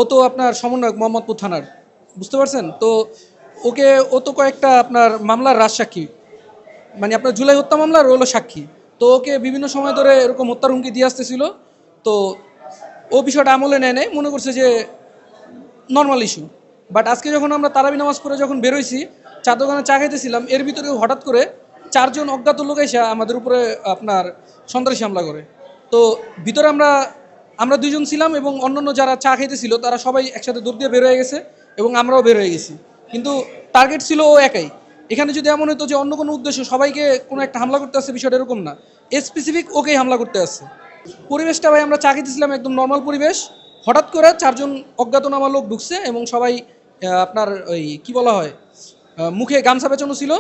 ও তো আপনার সমন্বয়ক মোহাম্মদপুর থানার, বুঝতে পারছেন তো। ও তো কয়েকটা আপনার মামলার রাজসাক্ষী, মানে আপনার জুলাই হত্যা মামলার ও হলো সাক্ষী। তো ওকে বিভিন্ন সময় ধরে এরকম হত্যার হুমকি দিয়ে আসতেছিল। তো ও বিষয়টা আমলে নেয় নাই, মনে করছে যে নর্মাল ইস্যু। বাট আজকে যখন আমরা তারাবি নামাজ পড়ে যখন বেরোইছি, চা দোকানে চা খাইতেছিলাম, এর ভিতরে হঠাৎ করে চারজন অজ্ঞাত লোক এসে আমাদের উপরে আপনার সন্ত্রাসী হামলা করে। তো ভিতরে আমরা আমরা দুইজন ছিলাম এবং অন্যান্য যারা চা খাইতেছিল তারা সবাই একসাথে দৌড় দিয়ে বের হয়ে গেছে এবং আমরাও বের হয়ে গেছি। কিন্তু টার্গেট ছিল ও একাই। এখানে যদি এমন হতো যে অন্য কোনো উদ্দেশ্য সবাইকে কোনো একটা হামলা করতে আসছে, বিষয়টা এরকম না, স্পেসিফিক ওকেই হামলা করতে আসছে। পরিবেশটা ভাই আমরা চা খেতেছিলাম, একদম নর্মাল পরিবেশ। হঠাৎ করে চারজন অজ্ঞাতনামা লোক ঢুকছে এবং সবাই আপনার ওই কি বলা হয়, মুখে গামছা পেঁচানো ছিল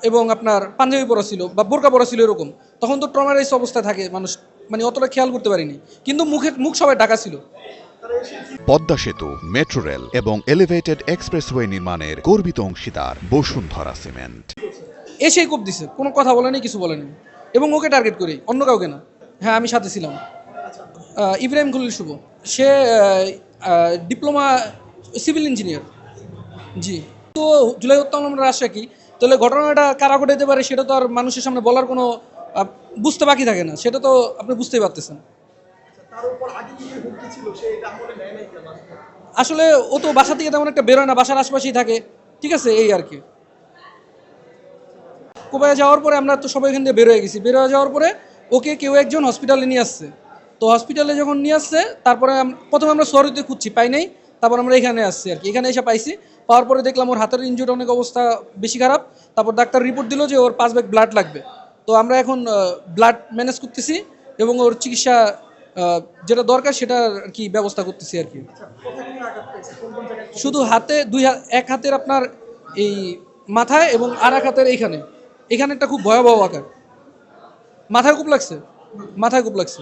এবং আপনার পাঞ্জাবি পরা ছিল বা বোরকা পরা ছিল এরকম। তখন তো ট্রমারাইজ অবস্থায় থাকে মানুষ, মানে অতটা খেয়াল করতে পারিনি, কিন্তু মুখ সবাই ঢাকা ছিল। পদ্মা সেতু, মেট্রো রেল এবং এলিভেটেড এক্সপ্রেসওয়ে নির্মাণের গর্বিত অংশীদার বসুন্ধরা সিমেন্ট। এসেই কোপ দিছে, কোনো কথা বলেনি, কিছু বলেনি, এবং ওকে টার্গেট করি, অন্য কাউকে না। হ্যাঁ, আমি সাথে ছিলাম। ইব্রাহিম খলিল শুভ, সে ডিপ্লোমা সিভিল ইঞ্জিনিয়ার। জি। তো জুলাই হত্যা মামলার রাজসাক্ষী, তাহলে ঘটনাটা কারা ঘটাইতে পারে সেটা তো আর মানুষের সামনে বলার কোনো বুঝতে বাকি থাকে না, সেটা তো আপনি বুঝতেই পারতেছেন। আসলে ও তো বাসা থেকে তেমন একটা বেরোয় না, বাসার আশপাশেই থাকে, ঠিক আছে, এই আর কি। কোপায় যাওয়ার পরে আমরা তো সবাই এখান থেকে বের হয়ে গেছি, বের হয়ে যাওয়ার পরে ওকে কেউ একজন হসপিটালে নিয়ে আসছে। তো হসপিটালে যখন নিয়ে আসছে, তারপরে প্রথমে আমরা সোয়ারিতে খুঁজছি, পাই নাই। তারপর আমরা এখানে আসছি আর কি, এখানে এসে পাইছি। পাওয়ার পরে দেখলাম ওর হাতের ইনজুরি অনেক অবস্থা বেশি খারাপ। তারপর ডাক্তার রিপোর্ট দিল যে ওর 5 ব্যাগ ব্লাড লাগবে। তো আমরা এখন ব্লাড ম্যানেজ করতেছি এবং ওর চিকিৎসা যেটা দরকার সেটা আর কি ব্যবস্থা করতেছি আর কি। শুধু হাতে এক হাতের আপনার এই মাথায় এবং আর এক হাতের এইখানে, এখানে একটা খুব ভয়াবহ আকার। মাথায় খুব লাগছে, মাথায় খুব লাগছে।